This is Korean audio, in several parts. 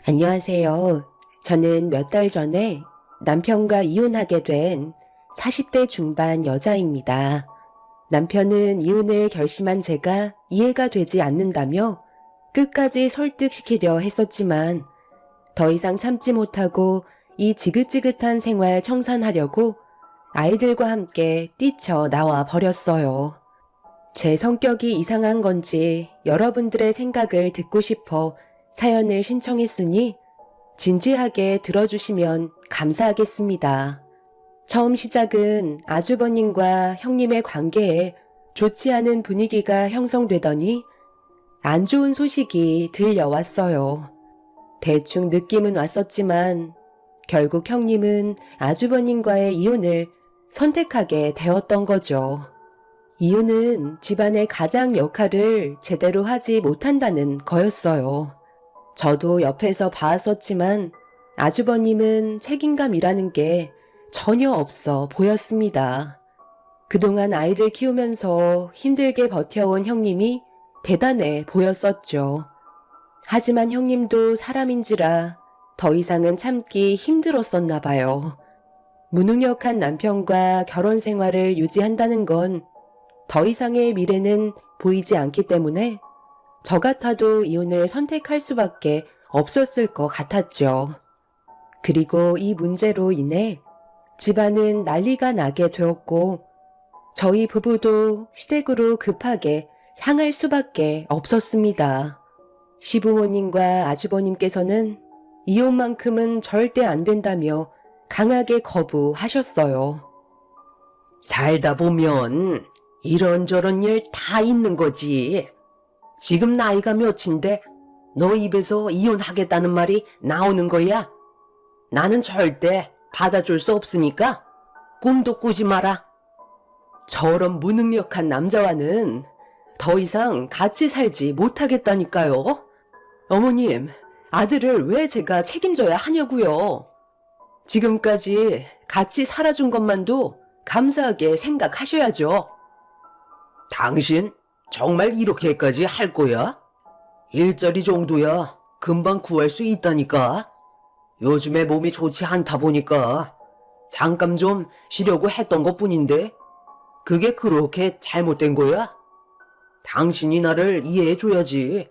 안녕하세요. 저는 몇 달 전에 남편과 이혼하게 된 40대 중반 여자입니다. 남편은 이혼을 결심한 제가 이해가 되지 않는다며 끝까지 설득시키려 했었지만 더 이상 참지 못하고 이 지긋지긋한 생활 청산하려고 아이들과 함께 뛰쳐 나와 버렸어요. 제 성격이 이상한 건지 여러분들의 생각을 듣고 싶어 사연을 신청했으니 진지하게 들어주시면 감사하겠습니다. 처음 시작은 아주버님과 형님의 관계에 좋지 않은 분위기가 형성되더니 안 좋은 소식이 들려왔어요. 대충 느낌은 왔었지만 결국 형님은 아주버님과의 이혼을 선택하게 되었던 거죠. 이혼은 집안의 가장 역할을 제대로 하지 못한다는 거였어요. 저도 옆에서 봐왔었지만 아주버님은 책임감이라는 게 전혀 없어 보였습니다. 그동안 아이를 키우면서 힘들게 버텨온 형님이 대단해 보였었죠. 하지만 형님도 사람인지라 더 이상은 참기 힘들었었나 봐요. 무능력한 남편과 결혼 생활을 유지한다는 건 더 이상의 미래는 보이지 않기 때문에 저 같아도 이혼을 선택할 수밖에 없었을 것 같았죠. 그리고 이 문제로 인해 집안은 난리가 나게 되었고 저희 부부도 시댁으로 급하게 향할 수밖에 없었습니다. 시부모님과 아주버님께서는 이혼만큼은 절대 안 된다며 강하게 거부하셨어요. 살다 보면 이런저런 일 다 있는 거지. 지금 나이가 몇인데 너 입에서 이혼하겠다는 말이 나오는 거야? 나는 절대 받아줄 수 없으니까 꿈도 꾸지 마라. 저런 무능력한 남자와는 더 이상 같이 살지 못하겠다니까요. 어머님, 아들을 왜 제가 책임져야 하냐고요. 지금까지 같이 살아준 것만도 감사하게 생각하셔야죠. 당신 정말 이렇게까지 할 거야? 일자리 정도야 금방 구할 수 있다니까. 요즘에 몸이 좋지 않다 보니까 잠깐 좀 쉬려고 했던 것뿐인데 그게 그렇게 잘못된 거야? 당신이 나를 이해해줘야지.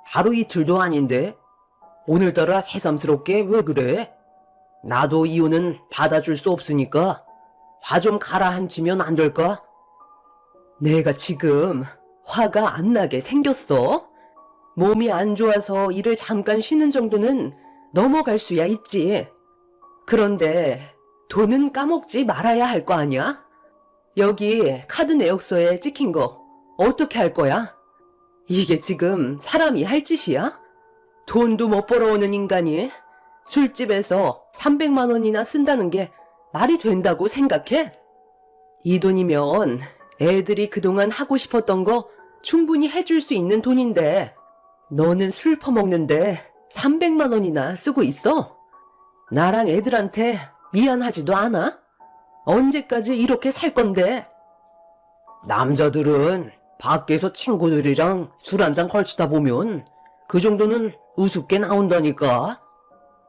하루 이틀도 아닌데 오늘따라 새삼스럽게 왜 그래? 나도 이혼은 받아줄 수 없으니까 화 좀 가라앉히면 안 될까? 내가 지금 화가 안 나게 생겼어? 몸이 안 좋아서 일을 잠깐 쉬는 정도는 넘어갈 수야 있지. 그런데 돈은 까먹지 말아야 할 거 아니야? 여기 카드 내역서에 찍힌 거 어떻게 할 거야? 이게 지금 사람이 할 짓이야? 돈도 못 벌어오는 인간이 술집에서 300만 원이나 쓴다는 게 말이 된다고 생각해? 이 돈이면 애들이 그동안 하고 싶었던 거 충분히 해줄 수 있는 돈인데 너는 술 퍼먹는데 300만 원이나 쓰고 있어? 나랑 애들한테 미안하지도 않아? 언제까지 이렇게 살 건데? 남자들은 밖에서 친구들이랑 술 한잔 걸치다 보면 그 정도는 우습게 나온다니까.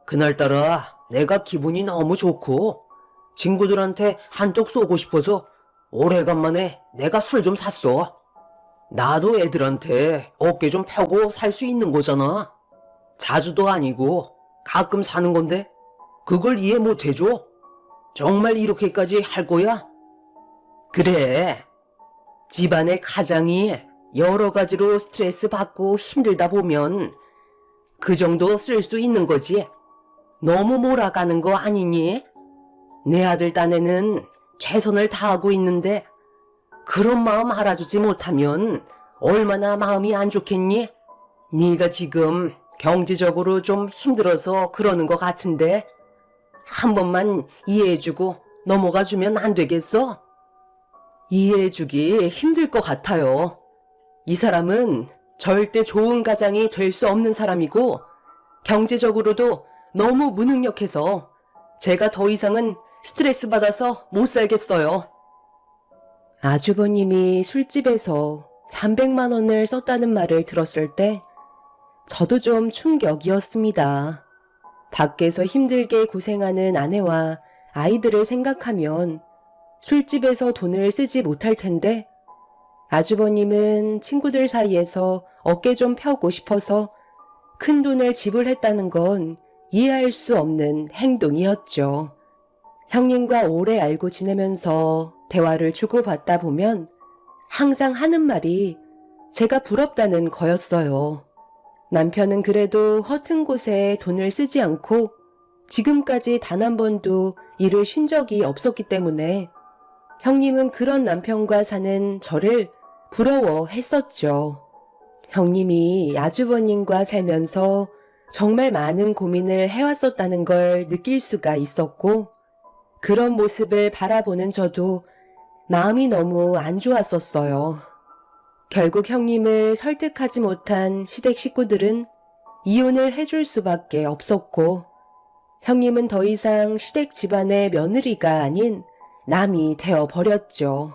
그날따라 내가 기분이 너무 좋고 친구들한테 한턱 쏘고 싶어서 오래간만에 내가 술 좀 샀어. 나도 애들한테 어깨 좀 펴고 살 수 있는 거잖아. 자주도 아니고 가끔 사는 건데 그걸 이해 못 해줘? 정말 이렇게까지 할 거야? 그래. 집안의 가장이 여러 가지로 스트레스 받고 힘들다 보면 그 정도 쓸 수 있는 거지. 너무 몰아가는 거 아니니? 내 아들 딴에는 최선을 다하고 있는데 그런 마음 알아주지 못하면 얼마나 마음이 안 좋겠니? 네가 지금 경제적으로 좀 힘들어서 그러는 것 같은데 한 번만 이해해주고 넘어가주면 안 되겠어? 이해해주기 힘들 것 같아요. 이 사람은 절대 좋은 가장이 될 수 없는 사람이고 경제적으로도 너무 무능력해서 제가 더 이상은 스트레스 받아서 못 살겠어요. 아주버님이 술집에서 300만 원을 썼다는 말을 들었을 때 저도 좀 충격이었습니다. 밖에서 힘들게 고생하는 아내와 아이들을 생각하면 술집에서 돈을 쓰지 못할 텐데 아주버님은 친구들 사이에서 어깨 좀 펴고 싶어서 큰 돈을 지불했다는 건 이해할 수 없는 행동이었죠. 형님과 오래 알고 지내면서 대화를 주고받다 보면 항상 하는 말이 제가 부럽다는 거였어요. 남편은 그래도 허튼 곳에 돈을 쓰지 않고 지금까지 단 한 번도 일을 쉰 적이 없었기 때문에 형님은 그런 남편과 사는 저를 부러워했었죠. 형님이 아주버님과 살면서 정말 많은 고민을 해왔었다는 걸 느낄 수가 있었고 그런 모습을 바라보는 저도 마음이 너무 안 좋았었어요. 결국 형님을 설득하지 못한 시댁 식구들은 이혼을 해줄 수밖에 없었고 형님은 더 이상 시댁 집안의 며느리가 아닌 남이 되어버렸죠.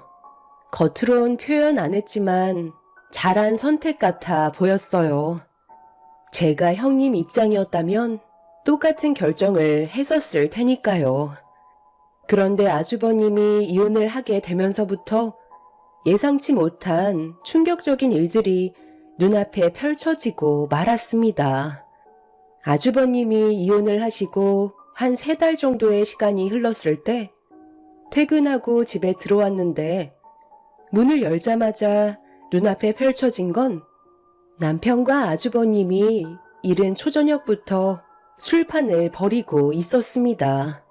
겉으론 표현 안 했지만 잘한 선택 같아 보였어요. 제가 형님 입장이었다면 똑같은 결정을 했었을 테니까요. 그런데 아주버님이 이혼을 하게 되면서부터 예상치 못한 충격적인 일들이 눈앞에 펼쳐지고 말았습니다. 아주버님이 이혼을 하시고 한 3달 정도의 시간이 흘렀을 때 퇴근하고 집에 들어왔는데 문을 열자마자 눈앞에 펼쳐진 건 남편과 아주버님이 이른 초저녁부터 술판을 벌이고 있었습니다.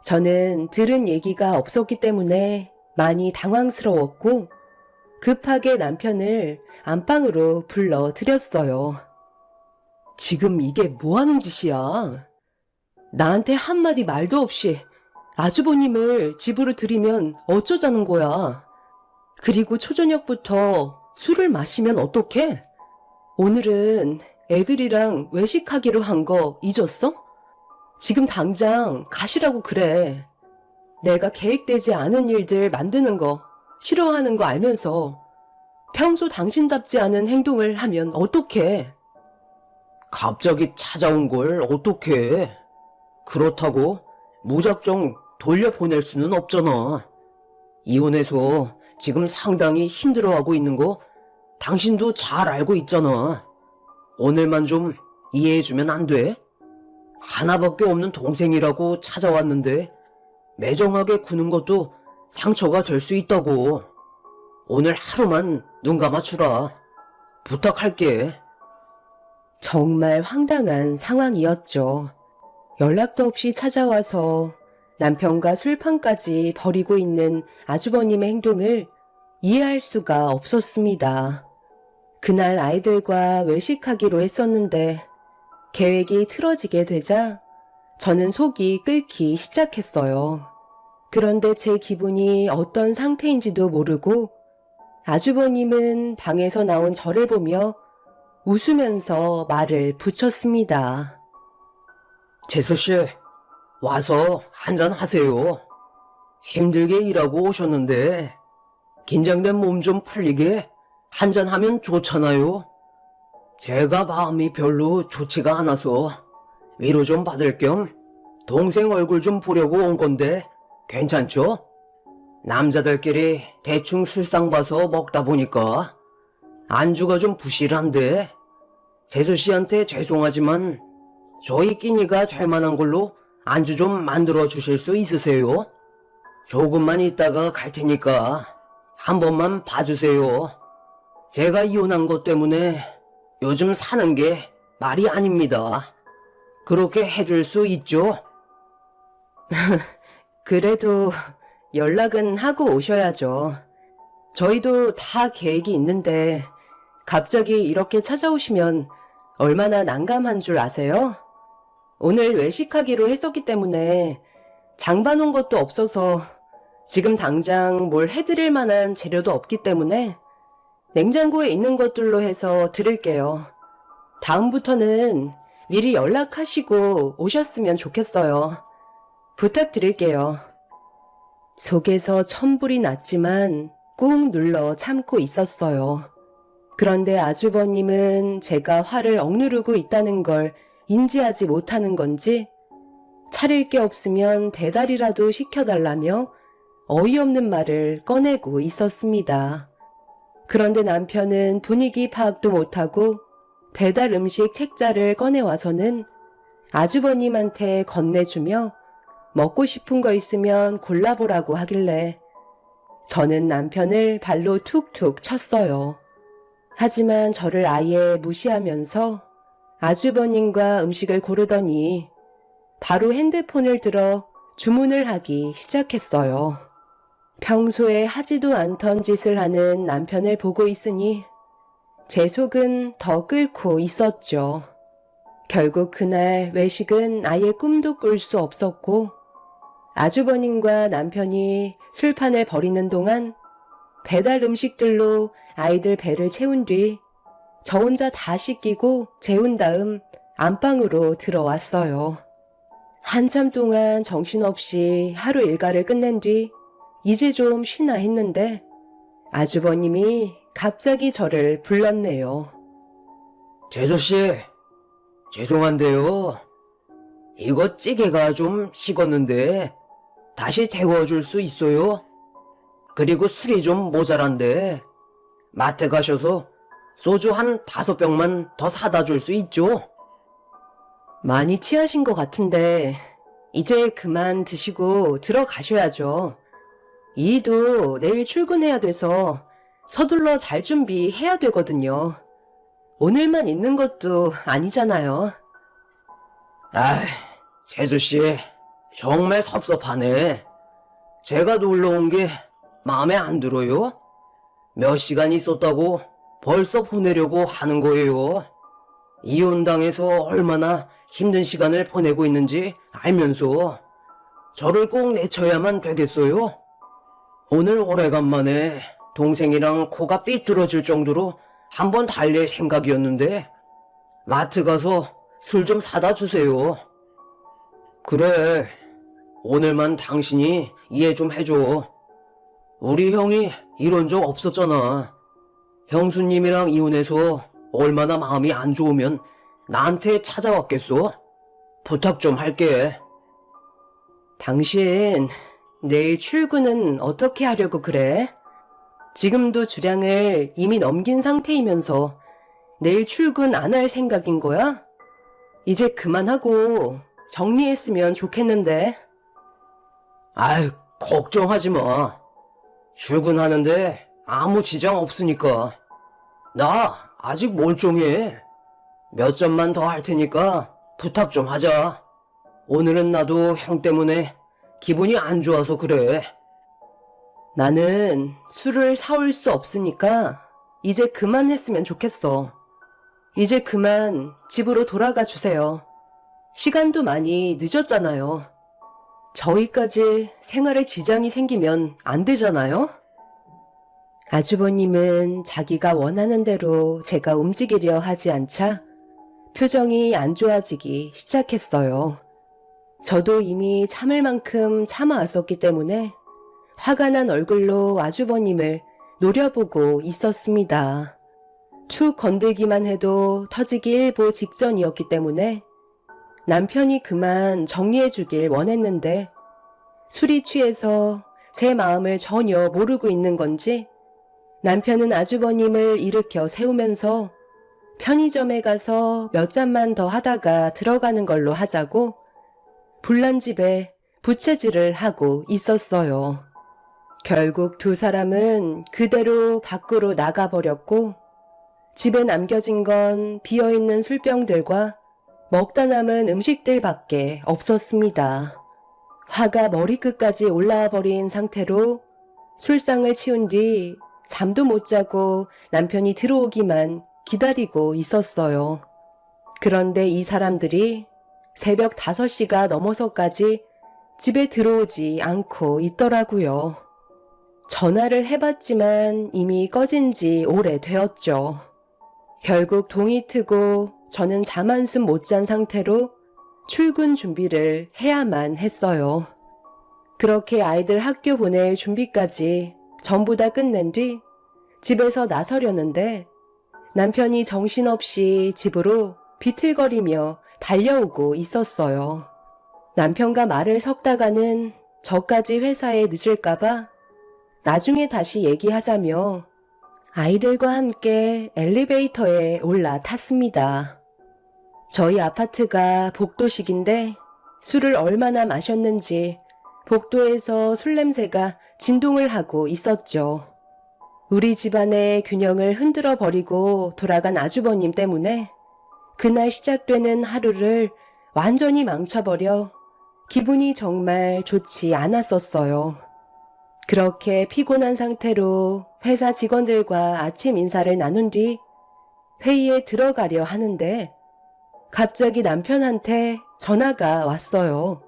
저는 들은 얘기가 없었기 때문에 많이 당황스러웠고 급하게 남편을 안방으로 불러들였어요. 지금 이게 뭐 하는 짓이야? 나한테 한마디 말도 없이 아주버님을 집으로 들이면 어쩌자는 거야? 그리고 초저녁부터 술을 마시면 어떡해? 오늘은 애들이랑 외식하기로 한 거 잊었어? 지금 당장 가시라고 그래. 내가 계획되지 않은 일들 만드는 거 싫어하는 거 알면서 평소 당신답지 않은 행동을 하면 어떡해? 갑자기 찾아온 걸 어떡해. 그렇다고 무작정 돌려보낼 수는 없잖아. 이혼해서 지금 상당히 힘들어하고 있는 거 당신도 잘 알고 있잖아. 오늘만 좀 이해해주면 안 돼? 하나밖에 없는 동생이라고 찾아왔는데 매정하게 구는 것도 상처가 될 수 있다고. 오늘 하루만 눈 감아주라. 부탁할게. 정말 황당한 상황이었죠. 연락도 없이 찾아와서 남편과 술판까지 벌이고 있는 아주버님의 행동을 이해할 수가 없었습니다. 그날 아이들과 외식하기로 했었는데 계획이 틀어지게 되자 저는 속이 끓기 시작했어요. 그런데 제 기분이 어떤 상태인지도 모르고 아주버님은 방에서 나온 저를 보며 웃으면서 말을 붙였습니다. 재수씨, 와서 한잔 하세요. 힘들게 일하고 오셨는데 긴장된 몸 좀 풀리게 한잔 하면 좋잖아요. 제가 마음이 별로 좋지가 않아서 위로 좀 받을 겸 동생 얼굴 좀 보려고 온 건데 괜찮죠? 남자들끼리 대충 술상 봐서 먹다 보니까 안주가 좀 부실한데 재수씨한테 죄송하지만 저희 끼니가 될 만한 걸로 안주 좀 만들어 주실 수 있으세요? 조금만 있다가 갈 테니까 한 번만 봐주세요. 제가 이혼한 것 때문에 요즘 사는 게 말이 아닙니다. 그렇게 해줄 수 있죠? 그래도 연락은 하고 오셔야죠. 저희도 다 계획이 있는데 갑자기 이렇게 찾아오시면 얼마나 난감한 줄 아세요? 오늘 외식하기로 했었기 때문에 장봐놓은 것도 없어서 지금 당장 뭘 해드릴 만한 재료도 없기 때문에 냉장고에 있는 것들로 해서 드릴게요. 다음부터는 미리 연락하시고 오셨으면 좋겠어요. 부탁드릴게요. 속에서 천불이 났지만 꾹 눌러 참고 있었어요. 그런데 아주버님은 제가 화를 억누르고 있다는 걸 인지하지 못하는 건지 차릴 게 없으면 배달이라도 시켜달라며 어이없는 말을 꺼내고 있었습니다. 그런데 남편은 분위기 파악도 못하고 배달 음식 책자를 꺼내와서는 아주버님한테 건네주며 먹고 싶은 거 있으면 골라보라고 하길래 저는 남편을 발로 툭툭 쳤어요. 하지만 저를 아예 무시하면서 아주버님과 음식을 고르더니 바로 핸드폰을 들어 주문을 하기 시작했어요. 평소에 하지도 않던 짓을 하는 남편을 보고 있으니 제 속은 더 끓고 있었죠. 결국 그날 외식은 아예 꿈도 꿀 수 없었고 아주버님과 남편이 술판을 벌이는 동안 배달 음식들로 아이들 배를 채운 뒤 저 혼자 다 씻기고 재운 다음 안방으로 들어왔어요. 한참 동안 정신없이 하루 일과를 끝낸 뒤 이제 좀 쉬나 했는데 아주버님이 갑자기 저를 불렀네요. 재수씨, 죄송한데요. 이거 찌개가 좀 식었는데 다시 데워줄 수 있어요? 그리고 술이 좀 모자란데 마트 가셔서 소주 한 5병만 더 사다 줄 수 있죠? 많이 취하신 것 같은데 이제 그만 드시고 들어가셔야죠. 이도 내일 출근해야 돼서 서둘러 잘 준비해야 되거든요. 오늘만 있는 것도 아니잖아요. 아이, 재수씨, 정말 섭섭하네. 제가 놀러 온 게 마음에 안 들어요? 몇 시간 있었다고 벌써 보내려고 하는 거예요. 이혼당해서 얼마나 힘든 시간을 보내고 있는지 알면서 저를 꼭 내쳐야만 되겠어요? 오늘 오래간만에 동생이랑 코가 삐뚤어질 정도로 한번 달랠 생각이었는데 마트 가서 술 좀 사다 주세요. 그래, 오늘만 당신이 이해 좀 해줘. 우리 형이 이런 적 없었잖아. 형수님이랑 이혼해서 얼마나 마음이 안 좋으면 나한테 찾아왔겠어? 부탁 좀 할게. 당신 내일 출근은 어떻게 하려고 그래? 지금도 주량을 이미 넘긴 상태이면서 내일 출근 안 할 생각인 거야? 이제 그만하고 정리했으면 좋겠는데. 아이, 걱정하지 마. 출근하는데 아무 지장 없으니까. 나 아직 멀쩡해. 몇 점만 더 할 테니까 부탁 좀 하자. 오늘은 나도 형 때문에 기분이 안 좋아서 그래. 나는 술을 사올 수 없으니까 이제 그만했으면 좋겠어. 이제 그만 집으로 돌아가 주세요. 시간도 많이 늦었잖아요. 저희까지 생활에 지장이 생기면 안 되잖아요? 아주버님은 자기가 원하는 대로 제가 움직이려 하지 않자 표정이 안 좋아지기 시작했어요. 저도 이미 참을 만큼 참아왔었기 때문에 화가 난 얼굴로 아주버님을 노려보고 있었습니다. 툭 건들기만 해도 터지기 일보 직전이었기 때문에 남편이 그만 정리해주길 원했는데 술이 취해서 제 마음을 전혀 모르고 있는 건지 남편은 아주버님을 일으켜 세우면서 편의점에 가서 몇 잔만 더 하다가 들어가는 걸로 하자고 불난집에 부채질을 하고 있었어요. 결국 두 사람은 그대로 밖으로 나가버렸고 집에 남겨진 건 비어있는 술병들과 먹다 남은 음식들밖에 없었습니다. 화가 머리끝까지 올라와 버린 상태로 술상을 치운 뒤 잠도 못 자고 남편이 들어오기만 기다리고 있었어요. 그런데 이 사람들이 새벽 5시가 넘어서까지 집에 들어오지 않고 있더라고요. 전화를 해봤지만 이미 꺼진 지 오래되었죠. 결국 동이 트고 저는 잠 한숨 못 잔 상태로 출근 준비를 해야만 했어요. 그렇게 아이들 학교 보낼 준비까지 전부 다 끝낸 뒤 집에서 나서려는데 남편이 정신없이 집으로 비틀거리며 달려오고 있었어요. 남편과 말을 섞다가는 저까지 회사에 늦을까봐 나중에 다시 얘기하자며 아이들과 함께 엘리베이터에 올라탔습니다. 저희 아파트가 복도식인데 술을 얼마나 마셨는지 복도에서 술 냄새가 진동을 하고 있었죠. 우리 집안의 균형을 흔들어 버리고 돌아간 아주버님 때문에 그날 시작되는 하루를 완전히 망쳐버려 기분이 정말 좋지 않았었어요. 그렇게 피곤한 상태로 회사 직원들과 아침 인사를 나눈 뒤 회의에 들어가려 하는데 갑자기 남편한테 전화가 왔어요.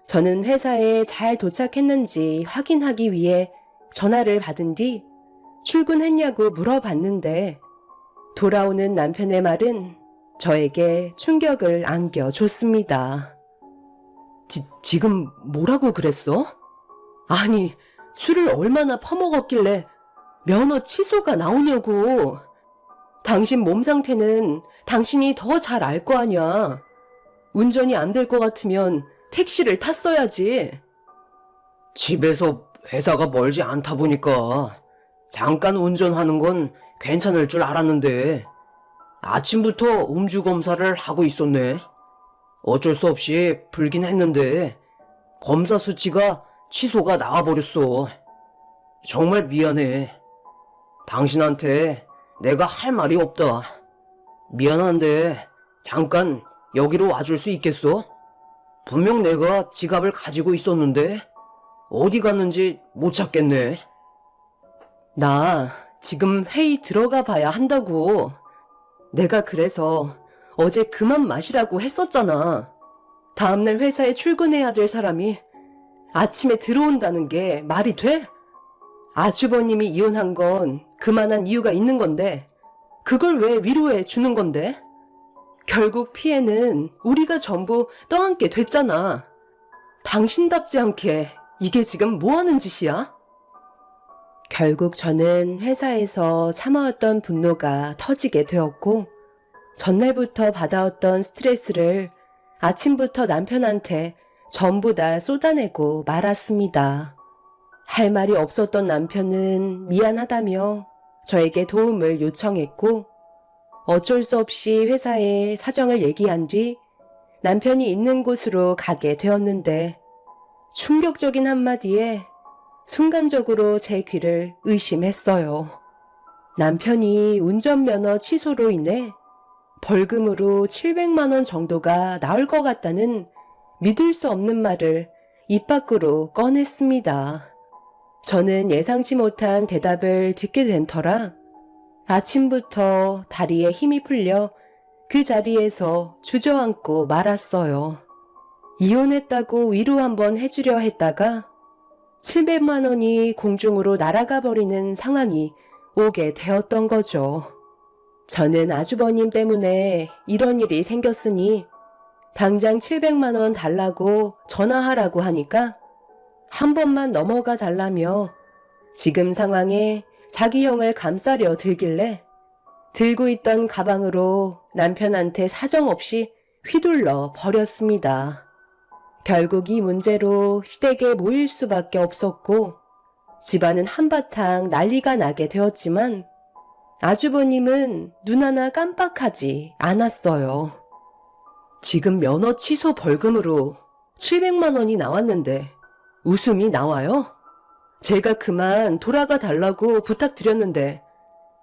저는 회사에 잘 도착했는지 확인하기 위해 전화를 받은 뒤 출근했냐고 물어봤는데 돌아오는 남편의 말은 저에게 충격을 안겨줬습니다. 지금 뭐라고 그랬어? 아니, 술을 얼마나 퍼먹었길래 면허 취소가 나오냐고. 당신 몸 상태는 당신이 더 잘 알 거 아냐. 운전이 안 될 것 같으면 택시를 탔어야지. 집에서 회사가 멀지 않다 보니까 잠깐 운전하는 건 괜찮을 줄 알았는데 아침부터 음주 검사를 하고 있었네. 어쩔 수 없이 불긴 했는데 검사 수치가 취소가 나와버렸어. 정말 미안해. 당신한테 내가 할 말이 없다. 미안한데 잠깐 여기로 와줄 수 있겠어? 분명 내가 지갑을 가지고 있었는데 어디 갔는지 못 찾겠네. 나 지금 회의 들어가 봐야 한다고. 내가 그래서 어제 그만 마시라고 했었잖아. 다음날 회사에 출근해야 될 사람이 아침에 들어온다는 게 말이 돼? 아주버님이 이혼한 건 그만한 이유가 있는 건데 그걸 왜 위로해 주는 건데? 결국 피해는 우리가 전부 떠안게 됐잖아. 당신답지 않게 이게 지금 뭐 하는 짓이야? 결국 저는 회사에서 참아왔던 분노가 터지게 되었고 전날부터 받아왔던 스트레스를 아침부터 남편한테 전부 다 쏟아내고 말았습니다. 할 말이 없었던 남편은 미안하다며 저에게 도움을 요청했고 어쩔 수 없이 회사에 사정을 얘기한 뒤 남편이 있는 곳으로 가게 되었는데 충격적인 한마디에 순간적으로 제 귀를 의심했어요. 남편이 운전면허 취소로 인해 벌금으로 700만 원 정도가 나올 것 같다는 믿을 수 없는 말을 입 밖으로 꺼냈습니다. 저는 예상치 못한 대답을 듣게 된 터라 아침부터 다리에 힘이 풀려 그 자리에서 주저앉고 말았어요. 이혼했다고 위로 한번 해주려 했다가 700만 원이 공중으로 날아가 버리는 상황이 오게 되었던 거죠. 저는 아주버님 때문에 이런 일이 생겼으니 당장 700만 원 달라고 전화하라고 하니까 한 번만 넘어가 달라며 지금 상황에 자기 형을 감싸려 들길래 들고 있던 가방으로 남편한테 사정없이 휘둘러 버렸습니다. 결국 이 문제로 시댁에 모일 수밖에 없었고 집안은 한바탕 난리가 나게 되었지만 아주버님은 눈 하나 깜빡하지 않았어요. 지금 면허 취소 벌금으로 700만 원이 나왔는데 웃음이 나와요? 제가 그만 돌아가 달라고 부탁드렸는데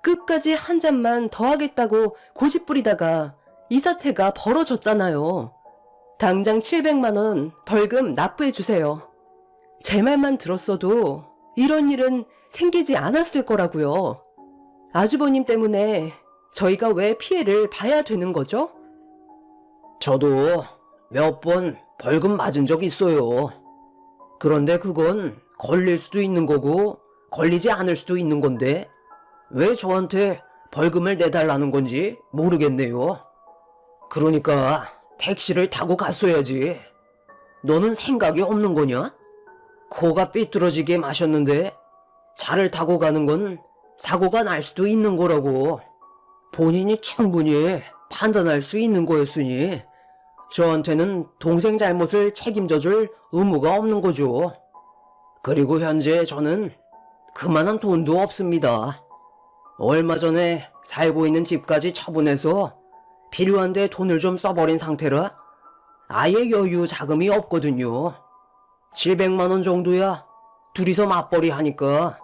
끝까지 한 잔만 더 하겠다고 고집부리다가 이 사태가 벌어졌잖아요. 당장 700만 원 벌금 납부해 주세요. 제 말만 들었어도 이런 일은 생기지 않았을 거라고요. 아주버님 때문에 저희가 왜 피해를 봐야 되는 거죠? 저도 몇 번 벌금 맞은 적 있어요. 그런데 그건 걸릴 수도 있는 거고 걸리지 않을 수도 있는 건데 왜 저한테 벌금을 내달라는 건지 모르겠네요. 그러니까 택시를 타고 갔어야지. 너는 생각이 없는 거냐? 코가 삐뚤어지게 마셨는데 차를 타고 가는 건 사고가 날 수도 있는 거라고. 본인이 충분히 판단할 수 있는 거였으니 저한테는 동생 잘못을 책임져줄 의무가 없는 거죠. 그리고 현재 저는 그만한 돈도 없습니다. 얼마 전에 살고 있는 집까지 처분해서 필요한데 돈을 좀 써버린 상태라 아예 여유 자금이 없거든요. 700만 원 정도야 둘이서 맞벌이 하니까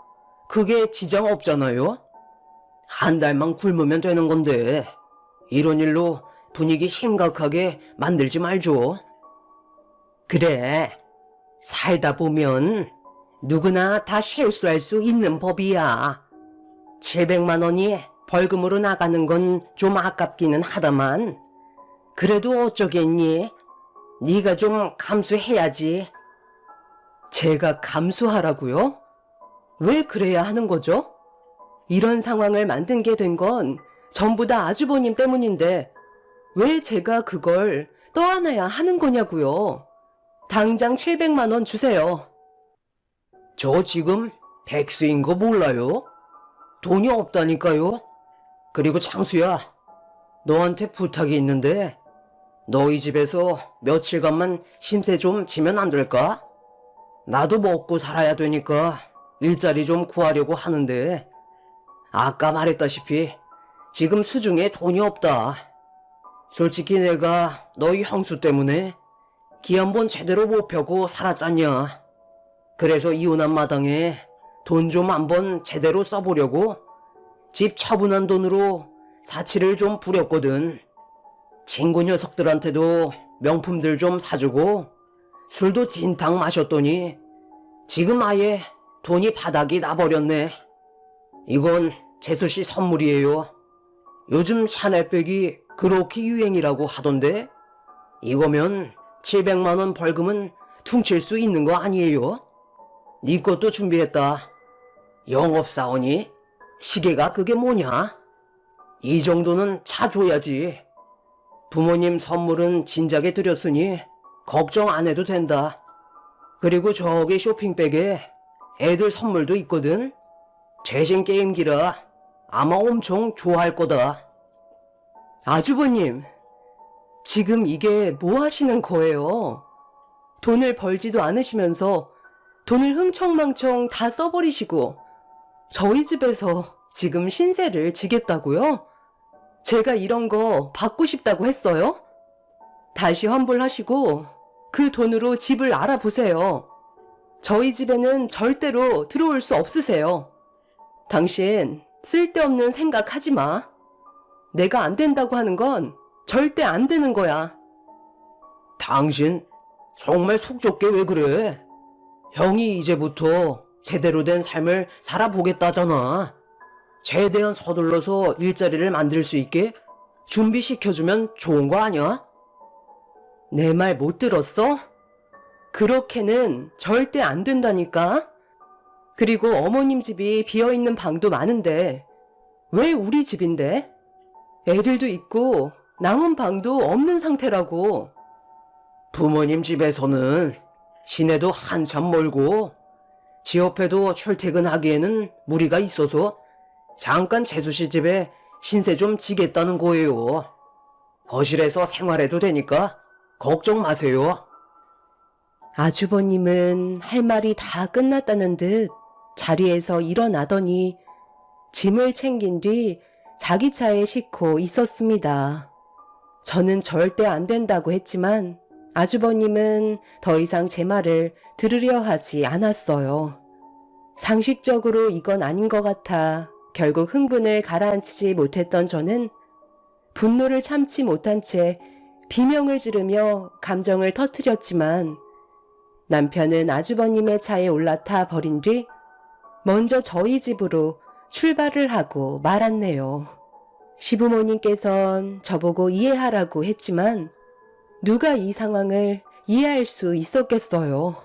그게 지장 없잖아요. 한 달만 굶으면 되는 건데 이런 일로 분위기 심각하게 만들지 말죠. 그래, 살다 보면 누구나 다 실수할 수 있는 법이야. 700만 원이 벌금으로 나가는 건 좀 아깝기는 하다만 그래도 어쩌겠니? 네가 좀 감수해야지. 제가 감수하라고요? 왜 그래야 하는 거죠? 이런 상황을 만든 게 된 건 전부 다 아주버님 때문인데 왜 제가 그걸 떠안아야 하는 거냐고요? 당장 700만 원 주세요. 저 지금 백수인 거 몰라요? 돈이 없다니까요. 그리고 창수야, 너한테 부탁이 있는데 너희 집에서 며칠간만 신세 좀 지면 안 될까? 나도 먹고 살아야 되니까 일자리 좀 구하려고 하는데 아까 말했다시피 지금 수중에 돈이 없다. 솔직히 내가 너희 형수 때문에 기 한 번 제대로 못 펴고 살았잖냐. 그래서 이혼한 마당에 돈 좀 한번 제대로 써보려고 집 처분한 돈으로 사치를 좀 부렸거든. 친구 녀석들한테도 명품들 좀 사주고 술도 진탕 마셨더니 지금 아예 돈이 바닥이 나버렸네. 이건 재수씨 선물이에요. 요즘 샤넬백이 그렇게 유행이라고 하던데 이거면 700만 원 벌금은 퉁칠 수 있는 거 아니에요? 네 것도 준비했다. 영업사원이? 시계가 그게 뭐냐? 이 정도는 차줘야지. 부모님 선물은 진작에 드렸으니 걱정 안 해도 된다. 그리고 저기 쇼핑백에 애들 선물도 있거든. 최신 게임기라 아마 엄청 좋아할 거다. 아주버님, 지금 이게 뭐 하시는 거예요? 돈을 벌지도 않으시면서 돈을 흥청망청 다 써버리시고 저희 집에서 지금 신세를 지겠다고요? 제가 이런 거 받고 싶다고 했어요? 다시 환불하시고 그 돈으로 집을 알아보세요. 저희 집에는 절대로 들어올 수 없으세요. 당신 쓸데없는 생각 하지 마. 내가 안 된다고 하는 건 절대 안 되는 거야. 당신 정말 속 좁게 왜 그래? 형이 이제부터 제대로 된 삶을 살아보겠다잖아. 최대한 서둘러서 일자리를 만들 수 있게 준비시켜주면 좋은 거 아니야? 내 말 못 들었어? 그렇게는 절대 안 된다니까. 그리고 어머님 집이 비어있는 방도 많은데 왜 우리 집인데? 애들도 있고 남은 방도 없는 상태라고. 부모님 집에서는 시내도 한참 멀고 지 옆에도 출퇴근하기에는 무리가 있어서 잠깐 재수씨 집에 신세 좀 지겠다는 거예요. 거실에서 생활해도 되니까 걱정 마세요. 아주버님은 할 말이 다 끝났다는 듯 자리에서 일어나더니 짐을 챙긴 뒤 자기 차에 싣고 있었습니다. 저는 절대 안 된다고 했지만 아주버님은 더 이상 제 말을 들으려 하지 않았어요. 상식적으로 이건 아닌 것 같아 결국 흥분을 가라앉히지 못했던 저는 분노를 참지 못한 채 비명을 지르며 감정을 터뜨렸지만 남편은 아주버님의 차에 올라타 버린 뒤 먼저 저희 집으로 출발을 하고 말았네요. 시부모님께선 저보고 이해하라고 했지만 누가 이 상황을 이해할 수 있었겠어요.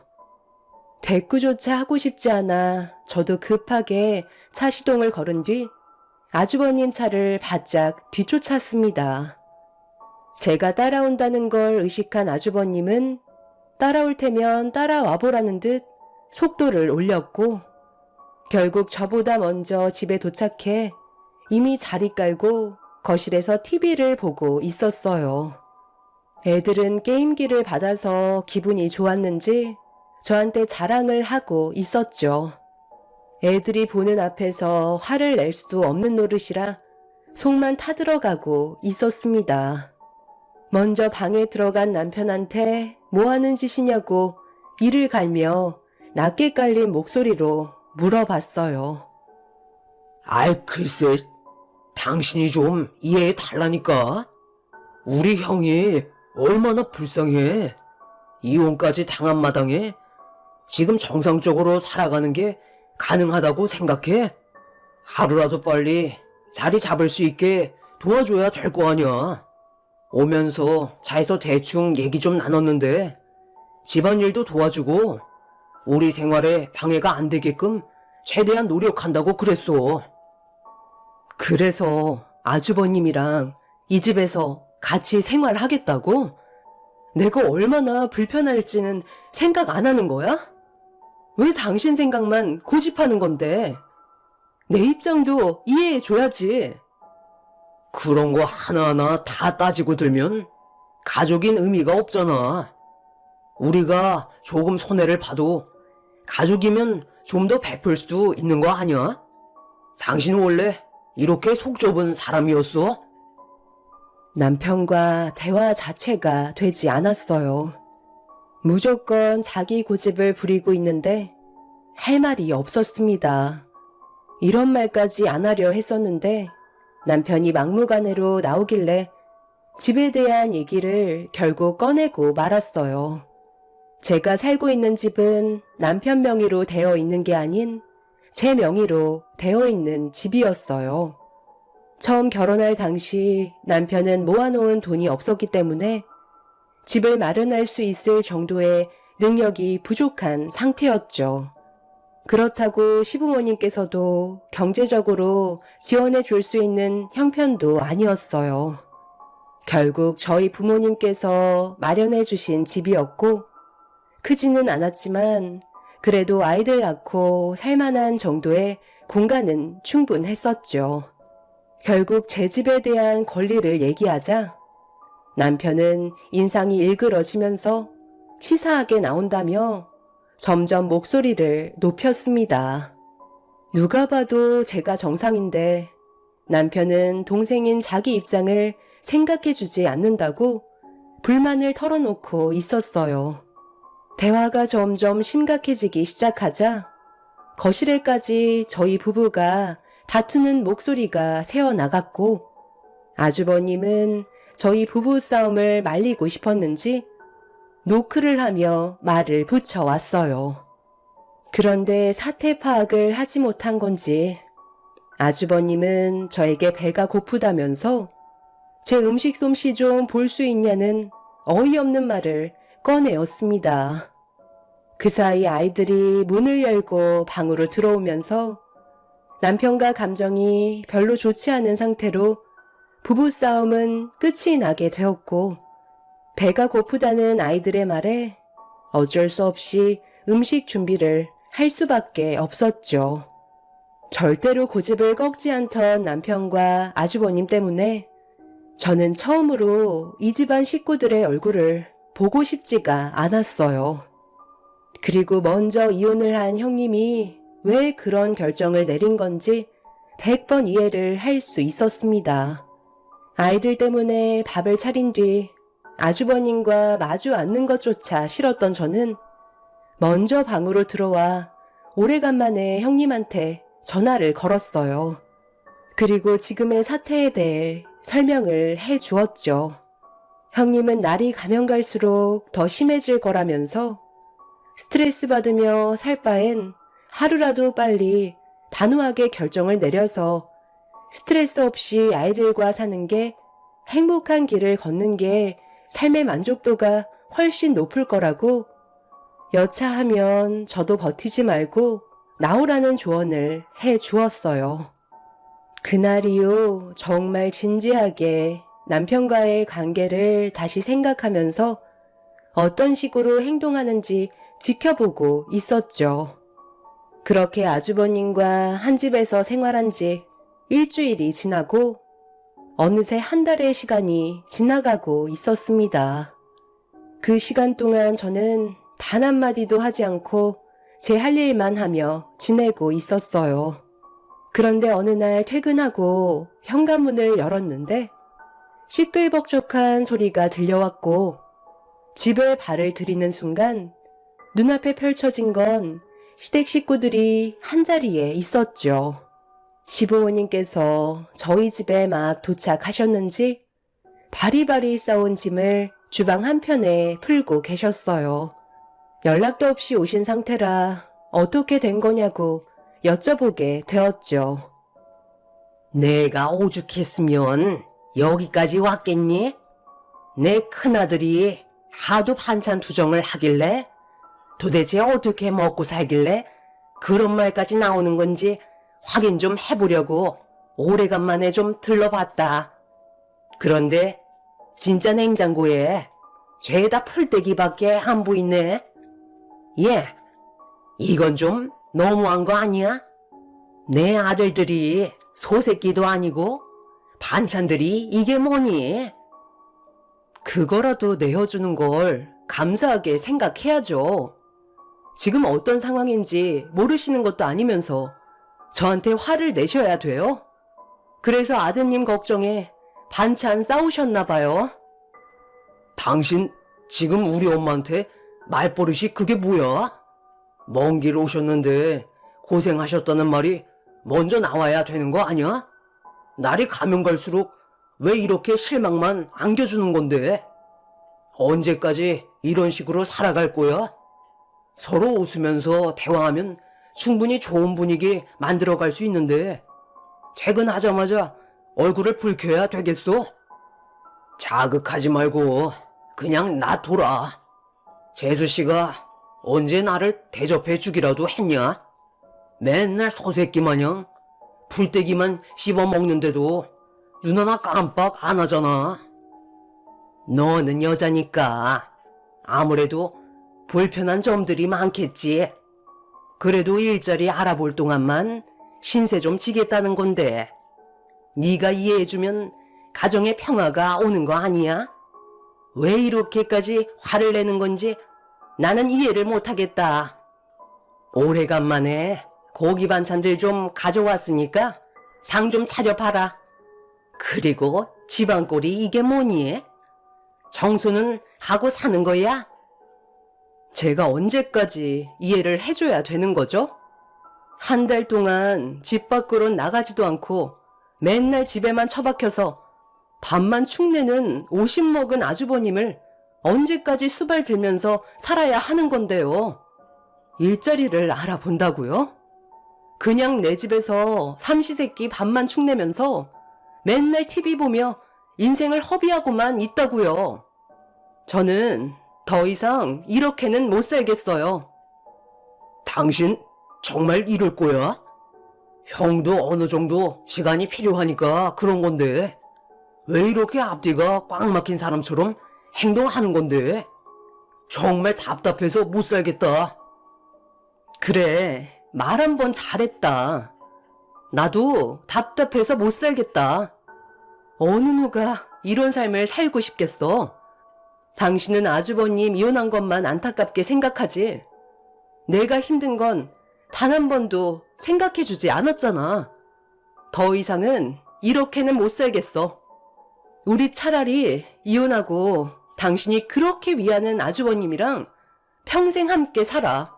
대꾸조차 하고 싶지 않아 저도 급하게 차 시동을 걸은 뒤 아주버님 차를 바짝 뒤쫓았습니다. 제가 따라온다는 걸 의식한 아주버님은 따라올 테면 따라와 보라는 듯 속도를 올렸고 결국 저보다 먼저 집에 도착해 이미 자리 깔고 거실에서 TV를 보고 있었어요. 애들은 게임기를 받아서 기분이 좋았는지 저한테 자랑을 하고 있었죠. 애들이 보는 앞에서 화를 낼 수도 없는 노릇이라 속만 타들어가고 있었습니다. 먼저 방에 들어간 남편한테 뭐 하는 짓이냐고 이를 갈며 낮게 깔린 목소리로 물어봤어요. 아이, 글쎄, 당신이 좀 이해해 달라니까. 우리 형이 얼마나 불쌍해. 이혼까지 당한 마당에 지금 정상적으로 살아가는 게 가능하다고 생각해? 하루라도 빨리 자리 잡을 수 있게 도와줘야 될 거 아니야. 오면서 차에서 대충 얘기 좀 나눴는데 집안일도 도와주고 우리 생활에 방해가 안 되게끔 최대한 노력한다고 그랬어. 그래서 아주버님이랑 이 집에서 같이 생활하겠다고? 내가 얼마나 불편할지는 생각 안 하는 거야? 왜 당신 생각만 고집하는 건데? 내 입장도 이해해줘야지. 그런 거 하나하나 다 따지고 들면 가족인 의미가 없잖아. 우리가 조금 손해를 봐도 가족이면 좀 더 베풀 수도 있는 거 아니야? 당신은 원래 이렇게 속 좁은 사람이었어? 남편과 대화 자체가 되지 않았어요. 무조건 자기 고집을 부리고 있는데 할 말이 없었습니다. 이런 말까지 안 하려 했었는데 남편이 막무가내로 나오길래 집에 대한 얘기를 결국 꺼내고 말았어요. 제가 살고 있는 집은 남편 명의로 되어 있는 게 아닌 제 명의로 되어 있는 집이었어요. 처음 결혼할 당시 남편은 모아놓은 돈이 없었기 때문에 집을 마련할 수 있을 정도의 능력이 부족한 상태였죠. 그렇다고 시부모님께서도 경제적으로 지원해 줄 수 있는 형편도 아니었어요. 결국 저희 부모님께서 마련해 주신 집이었고 크지는 않았지만 그래도 아이들 낳고 살만한 정도의 공간은 충분했었죠. 결국 제 집에 대한 권리를 얘기하자 남편은 인상이 일그러지면서 치사하게 나온다며 점점 목소리를 높였습니다. 누가 봐도 제가 정상인데 남편은 동생인 자기 입장을 생각해주지 않는다고 불만을 털어놓고 있었어요. 대화가 점점 심각해지기 시작하자 거실에까지 저희 부부가 다투는 목소리가 새어나갔고 아주버님은 저희 부부 싸움을 말리고 싶었는지 노크를 하며 말을 붙여왔어요. 그런데 사태 파악을 하지 못한 건지 아주버님은 저에게 배가 고프다면서 제 음식 솜씨 좀 볼 수 있냐는 어이없는 말을 꺼내었습니다. 그 사이 아이들이 문을 열고 방으로 들어오면서 남편과 감정이 별로 좋지 않은 상태로 부부싸움은 끝이 나게 되었고 배가 고프다는 아이들의 말에 어쩔 수 없이 음식 준비를 할 수밖에 없었죠. 절대로 고집을 꺾지 않던 남편과 아주버님 때문에 저는 처음으로 이 집안 식구들의 얼굴을 보고 싶지가 않았어요. 그리고 먼저 이혼을 한 형님이 왜 그런 결정을 내린 건지 100번 이해를 할 수 있었습니다. 아이들 때문에 밥을 차린 뒤 아주버님과 마주 앉는 것조차 싫었던 저는 먼저 방으로 들어와 오래간만에 형님한테 전화를 걸었어요. 그리고 지금의 사태에 대해 설명을 해 주었죠. 형님은 날이 가면 갈수록 더 심해질 거라면서 스트레스 받으며 살 바엔 하루라도 빨리 단호하게 결정을 내려서 스트레스 없이 아이들과 사는 게 행복한 길을 걷는 게 삶의 만족도가 훨씬 높을 거라고 여차하면 저도 버티지 말고 나오라는 조언을 해 주었어요. 그날 이후 정말 진지하게 남편과의 관계를 다시 생각하면서 어떤 식으로 행동하는지 지켜보고 있었죠. 그렇게 아주버님과 한 집에서 생활한 지 일주일이 지나고 어느새 한 달의 시간이 지나가고 있었습니다. 그 시간 동안 저는 단 한마디도 하지 않고 제 할 일만 하며 지내고 있었어요. 그런데 어느 날 퇴근하고 현관문을 열었는데 시끌벅적한 소리가 들려왔고 집에 발을 들이는 순간 눈앞에 펼쳐진 건 시댁 식구들이 한자리에 있었죠. 시부모님께서 저희 집에 막 도착하셨는지 바리바리 싸온 짐을 주방 한편에 풀고 계셨어요. 연락도 없이 오신 상태라 어떻게 된 거냐고 여쭤보게 되었죠. 내가 오죽했으면 여기까지 왔겠니? 내 큰아들이 하도 반찬 투정을 하길래 도대체 어떻게 먹고 살길래 그런 말까지 나오는 건지 확인 좀 해보려고 오래간만에 좀 들러봤다. 그런데 진짜 냉장고에 죄다 풀떼기밖에 안 보이네. 예, 이건 좀 너무한 거 아니야? 내 아들들이 소새끼도 아니고 반찬들이 이게 뭐니? 그거라도 내어주는 걸 감사하게 생각해야죠. 지금 어떤 상황인지 모르시는 것도 아니면서 저한테 화를 내셔야 돼요? 그래서 아드님 걱정에 반찬 싸우셨나 봐요. 당신 지금 우리 엄마한테 말버릇이 그게 뭐야? 먼 길 오셨는데 고생하셨다는 말이 먼저 나와야 되는 거 아니야? 날이 가면 갈수록 왜 이렇게 실망만 안겨주는 건데? 언제까지 이런 식으로 살아갈 거야? 서로 웃으면서 대화하면 충분히 좋은 분위기 만들어갈 수 있는데 퇴근하자마자 얼굴을 붉혀야 되겠어? 자극하지 말고 그냥 놔둬라. 재수씨가 언제 나를 대접해 주기라도 했냐? 맨날 소새끼 마냥 풀떼기만 씹어 먹는데도 눈 하나 깜빡 안 하잖아. 너는 여자니까 아무래도 불편한 점들이 많겠지. 그래도 일자리 알아볼 동안만 신세 좀 지겠다는 건데 네가 이해해주면 가정의 평화가 오는 거 아니야? 왜 이렇게까지 화를 내는 건지 나는 이해를 못하겠다. 오래간만에 고기 반찬들 좀 가져왔으니까 상 좀 차려봐라. 그리고 집안꼴이 이게 뭐니? 청소는 하고 사는 거야? 제가 언제까지 이해를 해줘야 되는 거죠? 한 달 동안 집 밖으로 나가지도 않고 맨날 집에만 처박혀서 밥만 축내는 50 먹은 아주버님을 언제까지 수발 들면서 살아야 하는 건데요. 일자리를 알아본다고요? 그냥 내 집에서 삼시세끼 밥만 축내면서 맨날 TV 보며 인생을 허비하고만 있다고요. 저는 더 이상 이렇게는 못 살겠어요. 당신 정말 이럴 거야? 형도 어느 정도 시간이 필요하니까 그런 건데 왜 이렇게 앞뒤가 꽉 막힌 사람처럼 행동하는 건데? 정말 답답해서 못 살겠다. 그래, 말 한 번 잘했다. 나도 답답해서 못 살겠다. 어느 누가 이런 삶을 살고 싶겠어? 당신은 아주버님 이혼한 것만 안타깝게 생각하지. 내가 힘든 건 단 한 번도 생각해주지 않았잖아. 더 이상은 이렇게는 못 살겠어. 우리 차라리 이혼하고 당신이 그렇게 위하는 아주버님이랑 평생 함께 살아.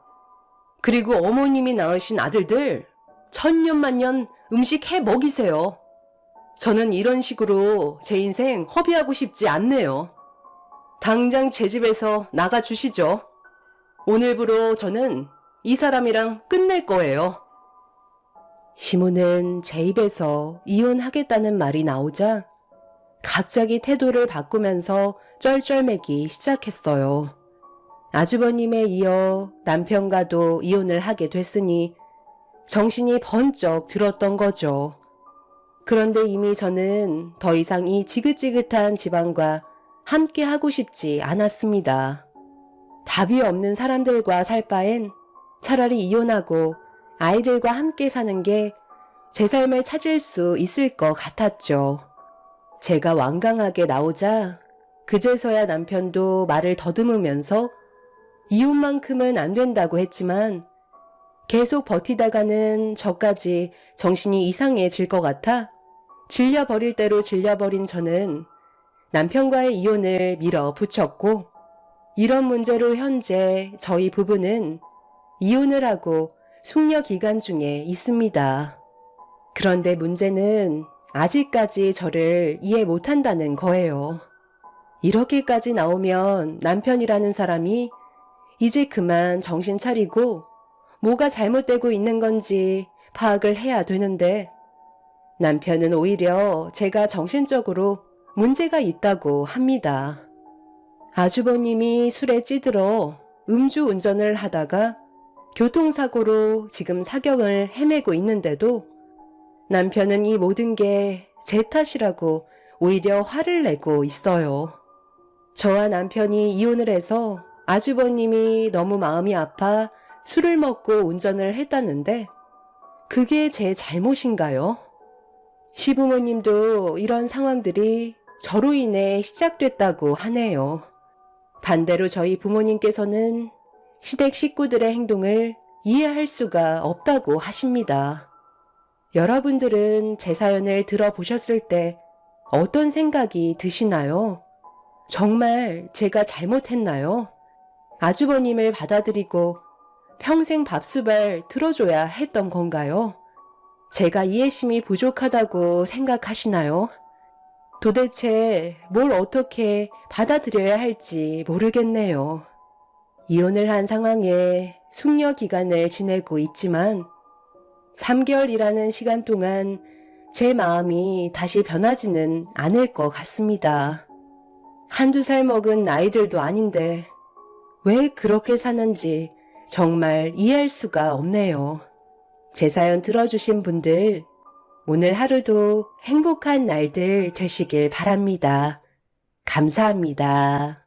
그리고 어머님이 낳으신 아들들 천년만년 음식 해 먹이세요. 저는 이런 식으로 제 인생 허비하고 싶지 않네요. 당장 제 집에서 나가주시죠. 오늘부로 저는 이 사람이랑 끝낼 거예요. 시모는 제 입에서 이혼하겠다는 말이 나오자 갑자기 태도를 바꾸면서 쩔쩔매기 시작했어요. 아주버님에 이어 남편과도 이혼을 하게 됐으니 정신이 번쩍 들었던 거죠. 그런데 이미 저는 더 이상 이 지긋지긋한 집안과 함께 하고 싶지 않았습니다. 답이 없는 사람들과 살 바엔 차라리 이혼하고 아이들과 함께 사는 게 제 삶을 찾을 수 있을 것 같았죠. 제가 완강하게 나오자 그제서야 남편도 말을 더듬으면서 이혼만큼은 안 된다고 했지만 계속 버티다가는 저까지 정신이 이상해질 것 같아 질려버릴 대로 질려버린 저는 남편과의 이혼을 밀어붙였고, 이런 문제로 현재 저희 부부는 이혼을 하고 숙려 기간 중에 있습니다. 그런데 문제는 아직까지 저를 이해 못한다는 거예요. 이렇게까지 나오면 남편이라는 사람이 이제 그만 정신 차리고 뭐가 잘못되고 있는 건지 파악을 해야 되는데, 남편은 오히려 제가 정신적으로 문제가 있다고 합니다. 아주버님이 술에 찌들어 음주 운전을 하다가 교통사고로 지금 사경을 헤매고 있는데도 남편은 이 모든 게 제 탓이라고 오히려 화를 내고 있어요. 저와 남편이 이혼을 해서 아주버님이 너무 마음이 아파 술을 먹고 운전을 했다는데 그게 제 잘못인가요? 시부모님도 이런 상황들이 저로 인해 시작됐다고 하네요. 반대로 저희 부모님께서는 시댁 식구들의 행동을 이해할 수가 없다고 하십니다. 여러분들은 제 사연을 들어보셨을 때 어떤 생각이 드시나요? 정말 제가 잘못했나요? 아주버님을 받아들이고 평생 밥수발 들어줘야 했던 건가요? 제가 이해심이 부족하다고 생각하시나요? 도대체 뭘 어떻게 받아들여야 할지 모르겠네요. 이혼을 한 상황에 숙려 기간을 지내고 있지만 3개월이라는 시간 동안 제 마음이 다시 변하지는 않을 것 같습니다. 한두 살 먹은 아이들도 아닌데 왜 그렇게 사는지 정말 이해할 수가 없네요. 제 사연 들어주신 분들, 오늘 하루도 행복한 날들 되시길 바랍니다. 감사합니다.